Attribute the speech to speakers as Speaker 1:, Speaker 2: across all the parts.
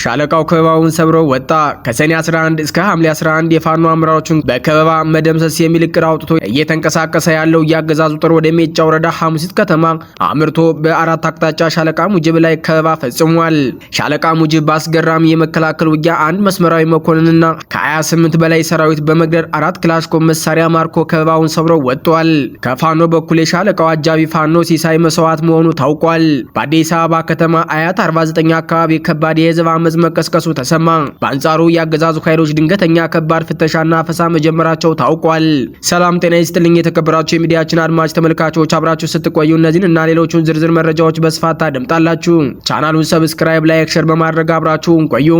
Speaker 1: ሻለቃው ከበባውን ሰብሮ ወጣ። ከሰኔ 11 እስከ ሐምሌ 11 የፋኖ አመራሮችን በከበባ መደምሰስ የሚል እቅድ አውጥቶ እየተንቀሳቀሰ ያለው ያገዛዙ ጦር ወደ ሜጫ ወረዳ ሐሙሲት ከተማ አምርቶ በአራት አቅጣጫ ሻለቃ ሙጅብ ላይ ከበባ ፈጽሟል። ሻለቃ ሙጅብ በአስገራሚ የመከላከል ውጊያ አንድ መስመራዊ መኮንንና ከ28 በላይ ሰራዊት በመግደል 4 ክላሽንኮቭ መሳሪያ ማርኮ ከበባውን ሰብሮ ወጥቷል። ከፋኖ በኩል የሻለቃው አጃቢ ፋኖ ሲሳይ መስዋዕት መሆኑ ታውቋል። በአዲስ አበባ ከተማ አያት 49 አካባቢ ከባድ የህዝብ አመጽ መቀስቀሱ ተሰማ። በአንጻሩ ያገዛዙ ኃይሎች ድንገተኛ ከባድ ፍተሻና አፈሳ መጀመራቸው ታውቋል። ሰላም ጤና ይስጥልኝ የተከበራችሁ የሚዲያችን አድማጭ ተመልካቾች፣ አብራችሁ ስትቆዩ እነዚህን እና ሌሎችን ዝርዝር መረጃዎች በስፋት ታደምጣላችሁ። ቻናሉን ሰብስክራይብ፣ ላይክ፣ ሼር በማድረግ አብራችሁን ቆዩ።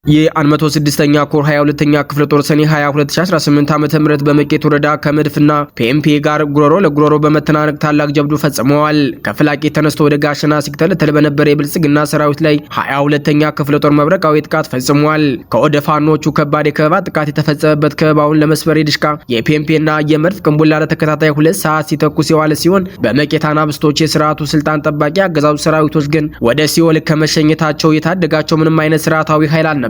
Speaker 1: የ106ኛ ኮር 22ኛ ክፍለ ጦር ሰኔ 22 2018 ዓ.ም በመቄት ወረዳ ከመድፍና ፒኤምፒ ጋር ጉሮሮ ለጉሮሮ በመተናነቅ ታላቅ ጀብዱ ፈጽመዋል። ከፍላቄት ተነስቶ ወደ ጋሸና ሲተለተል በነበረ የብልጽግና ሰራዊት ላይ 22ኛ ክፍለ ጦር መብረቃዊ ጥቃት ፈጽሟል። ከወደ ፋኖቹ ከባድ የከበባ ጥቃት የተፈጸመበት ከበባውን ለመስበር የድሽቃ የፒኤምፒና የመድፍ ቅንቡላ ለተከታታይ 2 ሰዓት ሲተኩስ የዋለ ሲሆን በመቄት አናብስቶች የስርዓቱ ስልጣን ጠባቂ አገዛዙ ሰራዊቶች ግን ወደ ሲኦል ከመሸኘታቸው የታደጋቸው ምንም አይነት ስርዓታዊ ኃይል አልነበረም።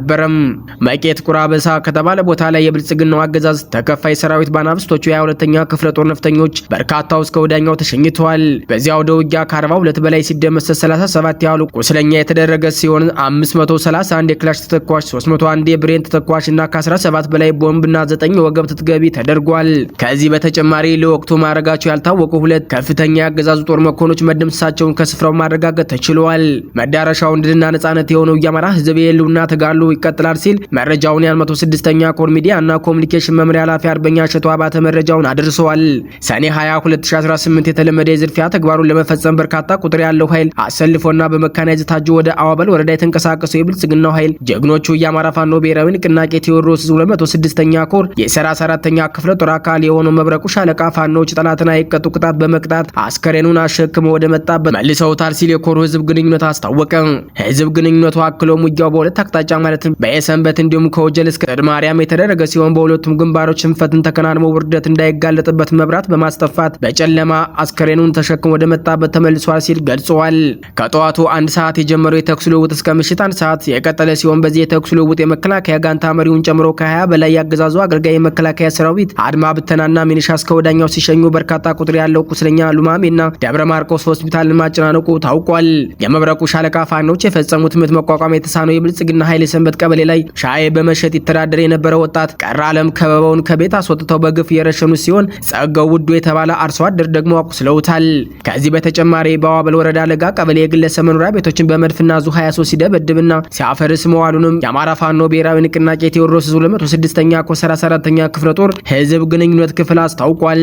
Speaker 1: መቄት ቁራበሳ ከተባለ ቦታ ላይ የብልጽግናው አገዛዝ ተከፋይ ሰራዊት ባናብስቶቹ የ22ኛ ክፍለ ጦር ነፍጠኞች በርካታው እስከ ወዳኛው ተሸኝተዋል። በዚያው ወደ ውጊያ ከ42 በላይ ሲደመሰስ 37 ያህሉ ቁስለኛ የተደረገ ሲሆን 531 የክላሽ ተተኳሽ፣ 301 የብሬን ተተኳሽ እና ከ17 በላይ ቦምብና 9 ወገብ ትትገቢ ተደርጓል። ከዚህ በተጨማሪ ለወቅቱ ማረጋቸው ያልታወቁ 2 ከፍተኛ የአገዛዙ ጦር መኮንኖች መደምሰሳቸውን ከስፍራው ማረጋገጥ ተችሏል። መዳረሻው ድልና ነጻነት የሆነው የአማራ ህዝብ የህልውና ተጋድሎ ይቀጥላል ሲል መረጃውን የ106ኛ ኮር ሚዲያ እና ኮሙኒኬሽን መምሪያ ኃላፊ አርበኛ እሸቱ አባተ መረጃውን አድርሰዋል። ሰኔ 20 2018 የተለመደ የዝርፊያ ተግባሩን ለመፈጸም በርካታ ቁጥር ያለው ኃይል አሰልፎና በመካናይዝድ ታጅቦ ወደ አዋበል ወረዳ የተንቀሳቀሰው የብልጽግናው ኃይል ጀግኖቹ የአማራ ፋኖ ብሔራዊ ንቅናቄ ቴዎድሮስ 206ኛ ኮር የ34ኛ ክፍለ ጦር አካል የሆነው መብረቁ ሻለቃ ፋኖች ጠላትን አይቀጡ ቅጣት በመቅጣት አስከሬኑን አሸክመው ወደ መጣበት መልሰውታል ሲል የኮሩ ህዝብ ግንኙነት አስታወቀ። ህዝብ ግንኙነቱ አክሎም ውጊያው በሁለት አቅጣጫ ማለትም በየሰንበት እንዲሁም ከወጀል እስከ ማርያም የተደረገ ሲሆን በሁለቱም ግንባሮች ሽንፈትን ተከናንሞ ውርደት እንዳይጋለጥበት መብራት በማስጠፋት በጨለማ አስከሬኑን ተሸክሞ ወደ መጣበት ተመልሷል ሲል ገልጿል። ከጠዋቱ 1 ሰዓት የጀመረው የተኩስ ልውውጥ እስከ ምሽት 1 ሰዓት የቀጠለ ሲሆን በዚህ የተኩስ ልውውጥ የመከላከያ ጋንታ መሪውን ጨምሮ ከ20 በላይ ያገዛዙ አገልጋይ የመከላከያ ሰራዊት አድማ ብተናና ሚኒሻ እስከ ወዳኛው ሲሸኙ በርካታ ቁጥር ያለው ቁስለኛ ሉማሜና ደብረ ማርቆስ ሆስፒታልን ማጨናነቁ ታውቋል። የመብረቁ ሻለቃ ፋኖች የፈጸሙት ምት መቋቋም የተሳነው የብልጽግና ኃይል ሰንበት ቀበሌ ላይ ሻይ በመሸጥ ይተዳደር የነበረ ወጣት ቀረ ዓለም ከበባውን ከቤት አስወጥተው በግፍ የረሸኑ ሲሆን ጸጋው ውዱ የተባለ አርሶ አደር ደግሞ አቁስለውታል። ከዚህ በተጨማሪ በአዋበል ወረዳ ለጋ ቀበሌ የግለሰብ መኖሪያ ቤቶችን በመድፍና ዙ 23 ሲደበድብና ሲያፈርስ መዋሉንም የአማራ ፋኖ ብሔራዊ ንቅናቄ ቴዎድሮስ 206ኛ ኮር 34ኛ ክፍለ ጦር ህዝብ ግንኙነት ክፍል አስታውቋል።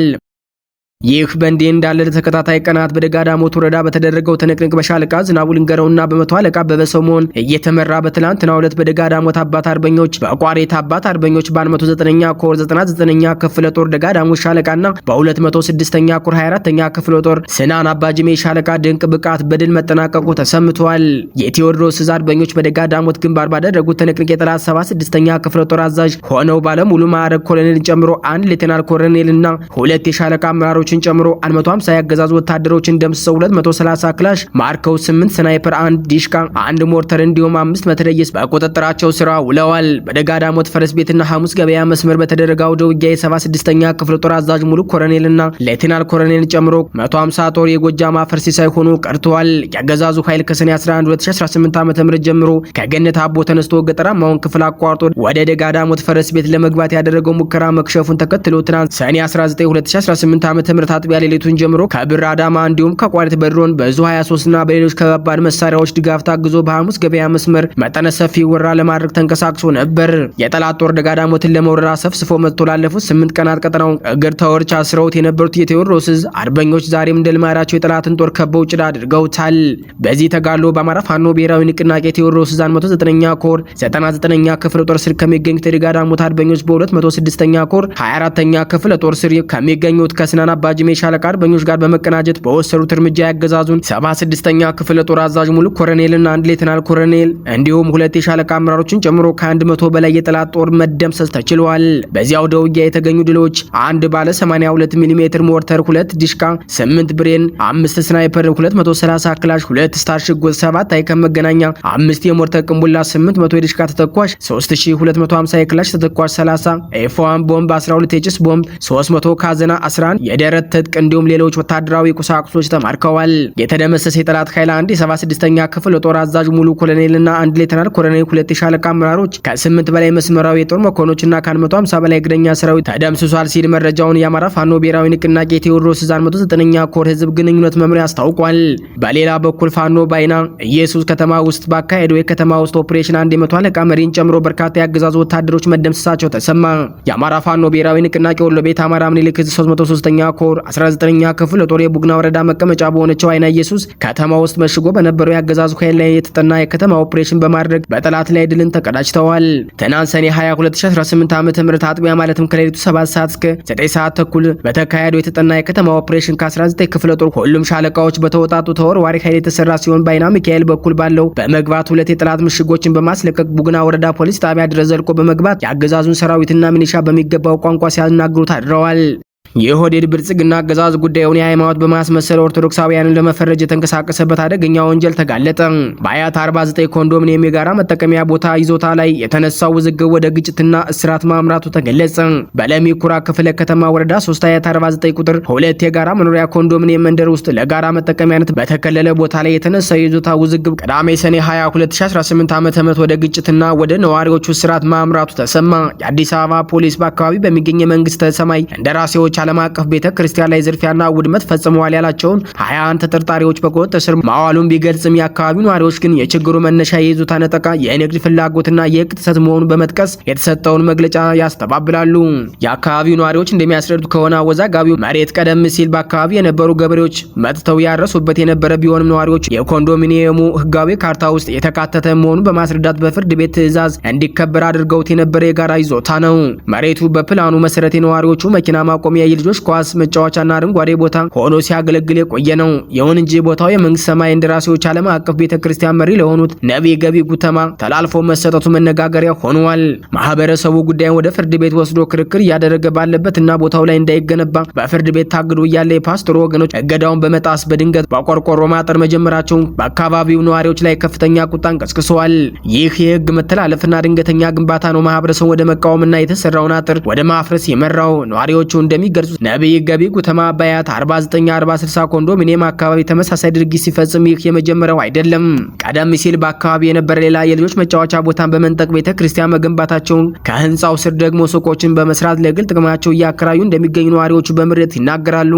Speaker 1: ይህ በእንዲህ እንዳለ ለተከታታይ ቀናት በደጋዳሞት ወረዳ በተደረገው ትንቅንቅ በሻለቃ ዝናቡ ልንገረውና በመቶ አለቃ በበሰው መሆን እየተመራ በትላንትናው ዕለት በደጋዳሞት አባት አርበኞች በቋሪት አባት አርበኞች በ109ኛ ኮር 99ኛ ክፍለ ጦር ደጋዳሞት ሻለቃና በ206ኛ ኮር 24ኛ ክፍለ ጦር ስናን አባጅሜ ሻለቃ ድንቅ ብቃት በድል መጠናቀቁ ተሰምቷል። የቴዎድሮስ አርበኞች በደጋዳሞት ግንባር ባደረጉት ትንቅንቅ የጠላት 76ኛ ክፍለ ጦር አዛዥ ሆነው ባለሙሉ ማዕረግ ኮሎኔልን ጨምሮ 1 ሌተናል ኮሎኔልና 2 የሻለቃ አመራሮች ጨምሮ 150 ያገዛዙ ወታደሮችን ደምስሰው 230 ክላሽ ማርከው 8 ስናይፐር፣ 1 ዲሽቃ፣ 1 ሞርተር እንዲሁም 5 መትረየስ በቁጥጥራቸው ስራ ውለዋል። በደጋዳሞት ፈረስ ቤትና ሐሙስ ገበያ መስመር በተደረገው ውጊያ የ76ኛ ክፍለ ጦር አዛዥ ሙሉ ኮሎኔልና ሌተናል ኮሎኔል ጨምሮ 150 ጦር የጎጃም አፈር ሲሳይ ሆኖ ቀርተዋል። ያገዛዙ ኃይል ከሰኔ 11 2018 ዓ.ም ጀምሮ ከገነት አቦ ተነስቶ ገጠራማውን ክፍል አቋርጦ ወደ ደጋዳሞት ፈረስ ቤት ለመግባት ያደረገው ሙከራ መክሸፉን ተከትሎ ትናንት ሰኔ 19 2018 ዓ.ም አጥቢያ ሌሊቱን ጀምሮ ከብር አዳማ እንዲሁም ከቋሪት በድሮን በዙ 23 እና በሌሎች ከባባድ መሳሪያዎች ድጋፍ ታግዞ በሐሙስ ገበያ መስመር መጠነ ሰፊ ወራ ለማድረግ ተንቀሳቅሶ ነበር። የጠላት ጦር ደጋዳሞትን ለመውረር አሰፍስፎ መጥቶ ላለፉት 8 ቀናት ቀጠናውን እግር ተወርች አስረውት የነበሩት የቴዎድሮስ አርበኞች ዛሬም እንደልማዳቸው የጠላትን ጦር ከበው ጭዳ አድርገውታል። በዚህ ተጋድሎ በአማራ ፋኖ ብሔራዊ ንቅናቄ ቴዎድሮስ 109ኛ ኮር 99ኛ ክፍለ ጦር ስር ከሚገኙት የደጋዳሞት አርበኞች በ206ኛ ኮር 24ኛ ክፍለ ጦር ስር ከሚገኙት ከስናን አባ ጅሜ ሻለቃ አርበኞች ጋር በመቀናጀት በወሰዱት እርምጃ ያገዛዙን 76ኛ ክፍለ ጦር አዛዥ ሙሉ ኮሎኔልና አንድ ሌተናል ኮሎኔል እንዲሁም ሁለት የሻለቃ አመራሮችን ጨምሮ ከ100 በላይ የጠላት ጦር መደምሰስ ተችሏል። በዚያው ደውጊያ የተገኙ ድሎች አንድ ባለ 82 ሚሜ ሞርተር፣ 2 ዲሽካ፣ 8 ብሬን፣ 5 ስናይፐር፣ 230 ክላሽ፣ 2 ስታር ሽጉጥ፣ 7 አይከም መገናኛ፣ 5 የሞርተር ቅንቡላ፣ 800 የዲሽካ ተተኳሽ፣ 3250 የክላሽ ተተኳሽ፣ 30 ኤፍ1 ቦምብ፣ 12 የጭስ ቦምብ፣ 300 ካዘና፣ 11 የደረት ትጥቅ እንዲሁም ሌሎች ወታደራዊ ቁሳቁሶች ተማርከዋል። የተደመሰሰ የጠላት ኃይል አንድ የ76ኛ ክፍለ ጦር አዛዥ ሙሉ ኮሎኔልና አንድ ሌተናል ኮሎኔል፣ 2 የሻለቃ አመራሮች ከ8 በላይ መስመራዊ የጦር መኮንኖችና ከ150 በላይ እግረኛ ሰራዊት ተደምስሷል ሲል መረጃውን የአማራ ፋኖ ብሔራዊ ንቅናቄ ቴዎድሮስ ዕዝ 109ኛ ኮር ህዝብ ግንኙነት መምሪያ አስታውቋል። በሌላ በኩል ፋኖ ባይና ኢየሱስ ከተማ ውስጥ ባካሄደው የከተማ ውስጥ ኦፕሬሽን አንድ የመቶ አለቃ መሪን ጨምሮ በርካታ ያገዛዙ ወታደሮች መደምሰሳቸው ተሰማ። የአማራ ፋኖ ብሔራዊ ንቅናቄ ወሎ ቤት አማራ ምኒልክ ዕዝ 303ኛ ኮር 19ኛ ክፍለ ጦር የቡግና ወረዳ መቀመጫ በሆነችው አይና ኢየሱስ ከተማ ውስጥ መሽጎ በነበረው ያገዛዙ ኃይል ላይ የተጠና የከተማ ኦፕሬሽን በማድረግ በጠላት ላይ ድልን ተቀዳጅተዋል። ትናንት ሰኔ 20 2018 ዓ.ም አጥቢያ ማለትም ከሌሊቱ 7 ሰዓት እስከ 9 ሰዓት ተኩል በተካሄደው የተጠና የከተማ ኦፕሬሽን ከ19 ክፍለ ጦር ሁሉም ሻለቃዎች በተወጣጡ ተወርዋሪ ኃይል የተሰራ ሲሆን በአይና ሚካኤል በኩል ባለው በመግባት ሁለት የጠላት ምሽጎችን በማስለቀቅ ቡግና ወረዳ ፖሊስ ጣቢያ ድረስ ዘልቆ በመግባት የአገዛዙን ሰራዊትና ሚሊሻ በሚገባው ቋንቋ ሲያናግሩት አድረዋል። የኦህዴድ ብልጽግና አገዛዝ ጉዳዩን የሃይማኖት በማስመሰል ኦርቶዶክሳውያንን ለመፈረጅ የተንቀሳቀሰበት አደገኛ ወንጀል ተጋለጠ። በአያት 49 ኮንዶሚኒየም የጋራ መጠቀሚያ ቦታ ይዞታ ላይ የተነሳው ውዝግብ ወደ ግጭትና እስራት ማምራቱ ተገለጸ። በለሚ ኩራ ክፍለ ከተማ ወረዳ 3 አያት 49 ቁጥር 2 የጋራ መኖሪያ ኮንዶሚኒየም መንደር ውስጥ ለጋራ መጠቀሚያነት በተከለለ ቦታ ላይ የተነሳው የይዞታ ውዝግብ ቅዳሜ ሰኔ 20 2018 ዓ.ም ወደ ግጭትና ወደ ነዋሪዎቹ እስራት ማምራቱ ተሰማ። የአዲስ አበባ ፖሊስ በአካባቢ በሚገኝ የመንግስት ሰማይ እንደራሴዎች ዓለም አቀፍ ቤተ ክርስቲያን ላይ ዝርፊያና ውድመት ፈጽመዋል ያላቸውን 21 ተጠርጣሪዎች በቁጥጥር ስር ማዋሉን ቢገልጽም የአካባቢው ነዋሪዎች ግን የችግሩ መነሻ የይዞታ ነጠቃ፣ የንግድ ፍላጎትና የሕግ ጥሰት መሆኑን በመጥቀስ የተሰጠውን መግለጫ ያስተባብላሉ። የአካባቢው ነዋሪዎች እንደሚያስረዱት ከሆነ አወዛጋቢው መሬት ቀደም ሲል በአካባቢ የነበሩ ገበሬዎች መጥተው ያረሱበት የነበረ ቢሆንም ነዋሪዎች የኮንዶሚኒየሙ ሕጋዊ ካርታ ውስጥ የተካተተ መሆኑን በማስረዳት በፍርድ ቤት ትዕዛዝ እንዲከበር አድርገውት የነበረ የጋራ ይዞታ ነው። መሬቱ በፕላኑ መሰረት የነዋሪዎቹ መኪና ማቆሚያ፣ የልጆች ኳስ መጫወቻና አረንጓዴ ቦታ ሆኖ ሲያገለግል የቆየ ነው። ይሁን እንጂ ቦታው የመንግስት ሰማይ እንደራሴዎች ዓለም አቀፍ ቤተክርስቲያን መሪ ለሆኑት ነብይ ገቢ ጉተማ ተላልፎ መሰጠቱ መነጋገሪያ ሆኗል። ማህበረሰቡ ጉዳዩን ወደ ፍርድ ቤት ወስዶ ክርክር እያደረገ ባለበትና ቦታው ላይ እንዳይገነባ በፍርድ ቤት ታግዶ እያለ የፓስተሩ ወገኖች እገዳውን በመጣስ በድንገት በቆርቆሮ ማጠር መጀመራቸውን በአካባቢው ነዋሪዎች ላይ ከፍተኛ ቁጣን ቀስቅሰዋል። ይህ የህግ መተላለፍና ድንገተኛ ግንባታ ነው ማህበረሰቡ ወደ መቃወምና የተሰራውን አጥር ወደ ማፍረስ የመራው። ነዋሪዎቹ እንደሚገልጹት ነብይ ገቢ ጉተማ በአያት 49 40/60 ኮንዶሚኒየም አካባቢ ተመሳሳይ ድርጊት ሲፈጽም ይህ የመጀመሪያው አይደለም። ቀደም ሲል በአካባቢ የነበረ ሌላ የልጆች መጫወቻ ቦታን በመንጠቅ ቤተክርስቲያን መገንባታቸውን ከህንጻው ስር ደግሞ ሱቆችን በመስራት ለግል ጥቅማቸው እያከራዩ እንደሚገኙ ነዋሪዎቹ በምሬት ይናገራሉ።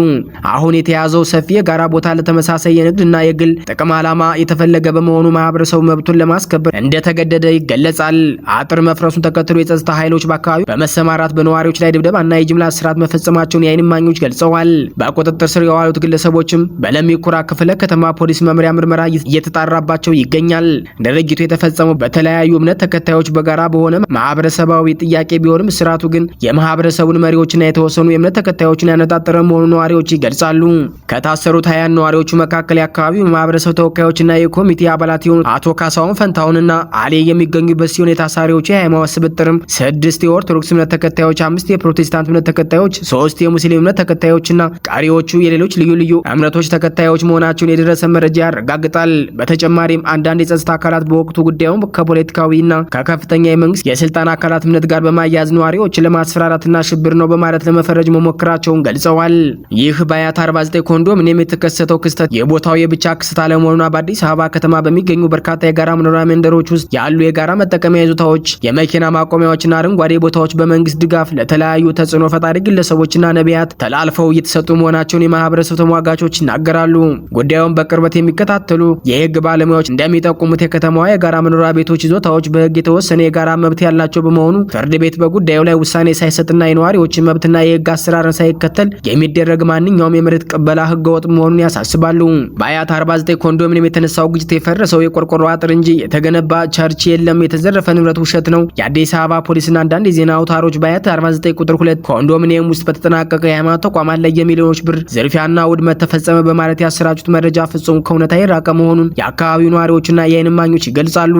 Speaker 1: አሁን የተያዘው ሰፊ የጋራ ቦታ ለተመሳሳይ የንግድና የግል ጥቅም ዓላማ የተፈለገ በመሆኑ ማህበረሰቡ መብቱን ለማስከበር እንደተገደደ ይገለጻል። አጥር መፍረሱን ተከትሎ የጸጥታ ኃይሎች በአካባቢው በመሰማራት በነዋሪዎች ላይ ድብደባና የጅምላ እስራት መፈጸማቸውን የዓይን እማኞች ገልጸዋል። በቁጥጥር ስር የዋሉት ግለሰቦችም በለሚ ኩራ ክፍለ ከተማ ፖሊስ መምሪያ ምርመራ እየተጣራባቸው ይገኛል። ድርጊቱ የተፈጸመው በተለያዩ እምነት ተከታዮች በጋራ በሆነ ማህበረሰባዊ ጥያቄ ቢሆንም እስራቱ ግን የማህበረሰቡን መሪዎችና የተወሰኑ የእምነት ተከታዮችን ያነጣጠረ መሆኑን ነዋሪዎች ይገልጻሉ። ከታሰሩት 20 ነዋሪዎቹ መካከል የአካባቢው ማህበረሰብ ተወካዮችና የኮሚቴ አባላት የሆኑት አቶ ካሳሁን ፈንታውንና አሌ የሚገኙበት ሲሆን የታሳሪዎቹ የሃይማኖት ስብጥርም 6 የኦርቶዶክስ እምነት ተከታዮች፣ 5 የፕሮቴስታንት እምነት ተከታዮች፣ 3 የሙስሊም እምነት ተከታዮችና ቀሪዎቹ የሌሎች ልዩ ልዩ እምነቶች ተከታዮች መሆናቸውን የደረሰ መረጃ ያረጋግጣል። በተጨማሪም አንዳንድ የጸጥታ አካላት በወቅቱ ጉዳዩን ከፖለቲካዊና ከከፍተኛ የመንግስት የስልጣን አካላት እምነት ጋር በማያያዝ ነዋሪዎችን ለማስፈራራትና ሽብር ነው በማለት ለመፈረጅ መሞከራቸውን ገልጸዋል። ይህ በአያት 49 ኮንዶሚኒየም የተከሰተው ክስተት የቦታው የብቻ ክስተት አለመሆኑና በአዲስ አበባ ከተማ በሚገኙ በርካታ የጋራ መኖሪያ መንደሮች ውስጥ ያሉ የጋራ መጠቀሚያ ይዞታዎች፣ የመኪና ማቆሚያዎችና አረንጓዴ ቦታዎች በመንግስት ድጋፍ ለተለያዩ ተጽዕኖ ፈጣሪ ግለሰቦችና ነቢያት ተላልፈው እየተሰጡ መሆናቸውን የማህበረሰብ ተሟጋቾች ይናገራሉ። ጉዳዩን በቅርበት የሚከታተሉ የህግ ባለሙያዎች እንደሚጠቁሙት የከተማዋ የጋራ መኖሪያ ቤቶች ይዞታዎች በህግ የተወሰነ የጋራ መብት ያላቸው በመሆኑ ፍርድ ቤት በጉዳዩ ላይ ውሳኔ ሳይሰጥና የነዋሪዎችን መብትና የህግ አሰራርን ሳይከተል የሚደረግ ማንኛውም የመሬት ቅበላ ህገወጥ መሆኑን ያሳስባሉ። በአያት 49 ኮንዶሚኒየም የተነሳው ግጭት የፈረሰው የቆርቆሮ አጥር እንጂ የተገነባ ቸርች የለም፣ የተዘረፈ ንብረት ውሸት ነው። የአዲስ አበባ ፖሊስና አንዳንድ የዜና አውታሮች በአያት 49 ቁጥር 2 ኮንዶሚኒየም ውስጥ በተጠናቀቀ የሃይማኖት ተቋማት ላይ የሚሊዮኖች ብር ዝርፊያና ውድመት ተፈጸመ በማለት ያሰራጩት መረጃ ፍጹም ከእውነታ የራቀ መሆኑን የአካባቢው ነዋሪዎችና የዓይን እማኞች ይገልጻሉ።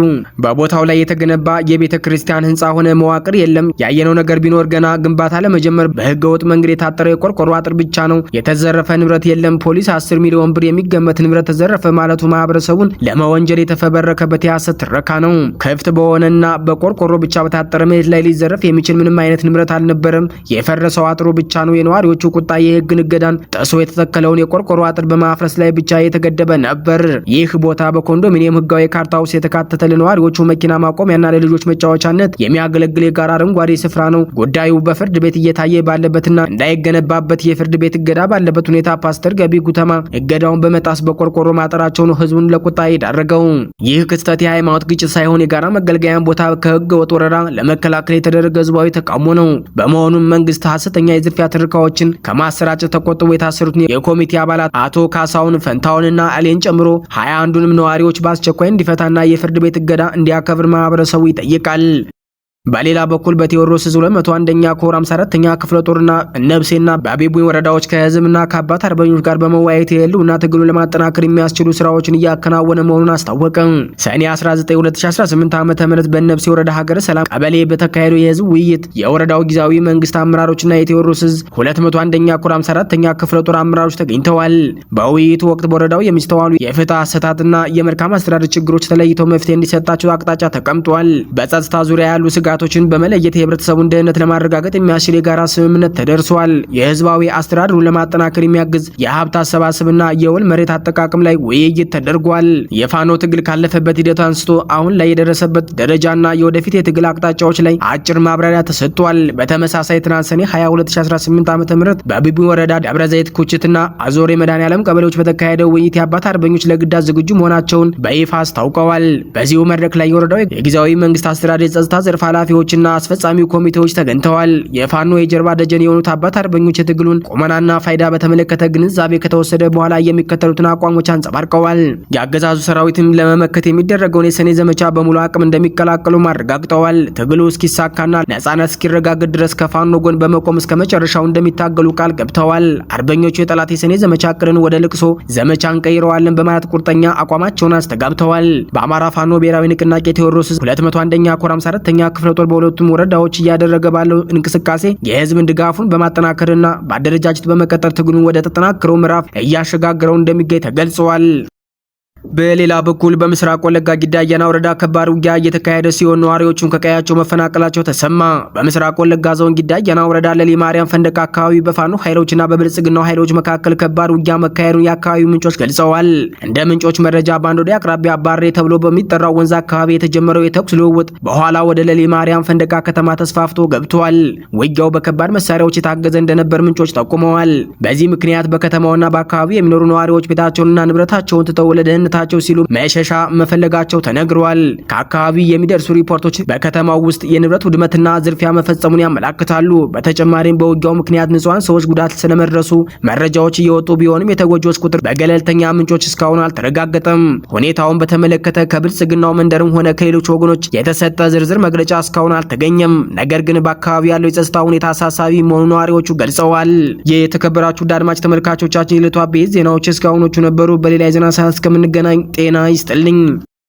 Speaker 1: በቦታው ላይ የተገነባ የቤተ ክርስቲያን ህንፃ ሆነ መዋቅር የለም። ያየነው ነገር ቢኖር ገና ግንባታ ለመጀመር በህገወጥ መንገድ የታጠረ የቆርቆሮ አጥር ብቻ ነው። የተዘረፈ ንብረት የለም። ፖሊስ 10 ሚሊዮን ብር የሚገመት ንብረት ተዘረፈ ማለቱ ማህበረሰቡን ለመወንጀል የተፈበረከበት የሐሰት ትረካ ነው። ክፍት በሆነና በቆርቆሮ ብቻ በታጠረ መሬት ላይ ሊዘረፍ የሚችል ምንም አይነት ንብረት አልነበረም። የፈረሰው አጥሩ ብቻ ነው። የነዋሪዎቹ ቁጣ የህግን እገዳን ጥሶ የተተከለውን የቆርቆሮ አጥር በማፍረስ ላይ ብቻ የተገደበ ነበር። ይህ ቦታ በኮንዶሚኒየም ህጋዊ ካርታ ውስጥ የተካተተ ለነዋሪዎቹ መኪና ማቆሚያና ለልጆች መጫወቻነት የሚያገለግል የጋራ አረንጓዴ ስፍራ ነው። ጉዳዩ በፍርድ ቤት እየታየ ባለበትና እንዳይገነባበት የፍርድ ቤት እገዳ ባለበት ሁኔታ ፓስተር ገቢ ጉተማ እገዳውን በመጣስ በቆርቆሮ ማጠራቸው ነው ህዝቡን ለቁጣ የዳረገው። ይህ ክስተት የሃይማኖት ግጭት ሳይሆን የጋራ መገልገያን ቦታ ከህገ ወጥ ወረራ ለመከላከል የተደረገ ህዝባዊ ተቃውሞ ነው። በመሆኑም መንግስት ሐሰተኛ የዝርፊያ ትርካዎችን ከማሰራጨት ተቆጥቦ የታሰሩትን የኮሚቴ አባላት አቶ ካሳውን ፈንታውንና አሌን ጨምሮ 21ዱንም ነዋሪዎች በአስቸኳይ እንዲፈታና የፍርድ ቤት እገዳ እንዲያከብር ማህበረሰቡ ይጠይቃል። በሌላ በኩል በቴዎድሮስ 201ኛ ኮር 54ኛ ክፍለ ጦርና ነብሴና በአቤቡኝ ወረዳዎች ከህዝብና ከአባት አርበኞች ጋር በመወያየት የህልውና ትግሉን ለማጠናከር የሚያስችሉ ስራዎችን እያከናወነ መሆኑን አስታወቀ። ሰኔ 19 2018 ዓ.ም በነብሴ ወረዳ ሀገረ ሰላም ቀበሌ በተካሄደው የህዝብ ውይይት የወረዳው ጊዜያዊ መንግስት አመራሮችና የቴዎድሮስ 201ኛ ኮር 54ኛ ክፍለ ጦር አመራሮች ተገኝተዋል። በውይይቱ ወቅት በወረዳው የሚስተዋሉ የፍትህ አሰጣጥና የመልካም አስተዳደር ችግሮች ተለይተው መፍትሄ እንዲሰጣቸው አቅጣጫ ተቀምጧል። በጸጥታ ዙሪያ ያሉ ስጋቶችን በመለየት የህብረተሰቡን ደህንነት ለማረጋገጥ የሚያስችል የጋራ ስምምነት ተደርሷል። የህዝባዊ አስተዳደሩን ለማጠናከር የሚያግዝ የሀብት አሰባሰብና የወል መሬት አጠቃቀም ላይ ውይይት ተደርጓል። የፋኖ ትግል ካለፈበት ሂደት አንስቶ አሁን ላይ የደረሰበት ደረጃና የወደፊት የትግል አቅጣጫዎች ላይ አጭር ማብራሪያ ተሰጥቷል። በተመሳሳይ ትናንት ሰኔ 22 2018 ዓ.ም በአቤቡኝ ወረዳ ደብረ ዘይት ኩችትና አዞሬ መድኃኔዓለም ቀበሌዎች በተካሄደው ውይይት የአባት አርበኞች ለግዳጅ ዝግጁ መሆናቸውን በይፋ አስታውቀዋል። በዚሁ መድረክ ላይ የወረዳው የጊዜያዊ መንግስት አስተዳደር የጸጥታ ዘርፍ ኃላፊዎችና አስፈጻሚ ኮሚቴዎች ተገኝተዋል። የፋኖ የጀርባ ደጀን የሆኑት አባት አርበኞች የትግሉን ቁመናና ፋይዳ በተመለከተ ግንዛቤ ከተወሰደ በኋላ የሚከተሉትን አቋሞች አንጸባርቀዋል። የአገዛዙ ሰራዊትም ለመመከት የሚደረገውን የሰኔ ዘመቻ በሙሉ አቅም እንደሚቀላቀሉ አረጋግጠዋል። ትግሉ እስኪሳካና ነጻነት እስኪረጋገጥ ድረስ ከፋኖ ጎን በመቆም እስከ መጨረሻው እንደሚታገሉ ቃል ገብተዋል። አርበኞቹ የጠላት የሰኔ ዘመቻ እቅድን ወደ ልቅሶ ዘመቻ እንቀይረዋለን በማለት ቁርጠኛ አቋማቸውን አስተጋብተዋል። በአማራ ፋኖ ብሔራዊ ንቅናቄ ቴዎድሮስ 201ኛ ኮር 54ኛ ክፍለ ጦር በሁለቱም ወረዳዎች እያደረገ ባለው እንቅስቃሴ የህዝብን ድጋፉን በማጠናከርና በአደረጃጀት በመቀጠል ትግሉን ወደ ተጠናከረው ምዕራፍ እያሸጋገረው እንደሚገኝ ተገልጿል። በሌላ በኩል በምስራቅ ወለጋ ጊዳ አያና ወረዳ ከባድ ውጊያ እየተካሄደ ሲሆን ነዋሪዎቹም ከቀያቸው መፈናቀላቸው ተሰማ። በምስራቅ ወለጋ ዞን ጊዳ አያና ወረዳ ለሊ ማርያም ፈንደቃ አካባቢ በፋኖ ኃይሎችና በብልጽግናው ኃይሎች መካከል ከባድ ውጊያ መካሄዱን የአካባቢው ምንጮች ገልጸዋል። እንደ ምንጮች መረጃ ባንዶዴ አቅራቢያ ባሬ ተብሎ በሚጠራው ወንዝ አካባቢ የተጀመረው የተኩስ ልውውጥ በኋላ ወደ ለሊ ማርያም ፈንደቃ ከተማ ተስፋፍቶ ገብቷል። ውጊያው በከባድ መሳሪያዎች የታገዘ እንደነበር ምንጮች ጠቁመዋል። በዚህ ምክንያት በከተማውና በአካባቢው የሚኖሩ ነዋሪዎች ቤታቸውንና ንብረታቸውን ትተው ለደህንነት ታቸው ሲሉ መሸሻ መፈለጋቸው ተነግሯል። ከአካባቢ የሚደርሱ ሪፖርቶች በከተማው ውስጥ የንብረት ውድመትና ዝርፊያ መፈጸሙን ያመላክታሉ። በተጨማሪም በውጊያው ምክንያት ንጹሃን ሰዎች ጉዳት ስለመድረሱ መረጃዎች እየወጡ ቢሆንም የተጎጂዎች ቁጥር በገለልተኛ ምንጮች እስካሁን አልተረጋገጠም። ሁኔታውን በተመለከተ ከብልጽግናው መንደርም ሆነ ከሌሎች ወገኖች የተሰጠ ዝርዝር መግለጫ እስካሁን አልተገኘም። ነገር ግን በአካባቢው ያለው የጸጥታ ሁኔታ አሳሳቢ መሆኑን ነዋሪዎቹ ገልጸዋል። የተከበራችሁ አድማጭ ተመልካቾቻችን የዕለቱ አበይት ዜናዎች እስካሁኖቹ ነበሩ። በሌላ የዜና ሰዓት እስከምንገናኝ ጤና ይስጥልኝ።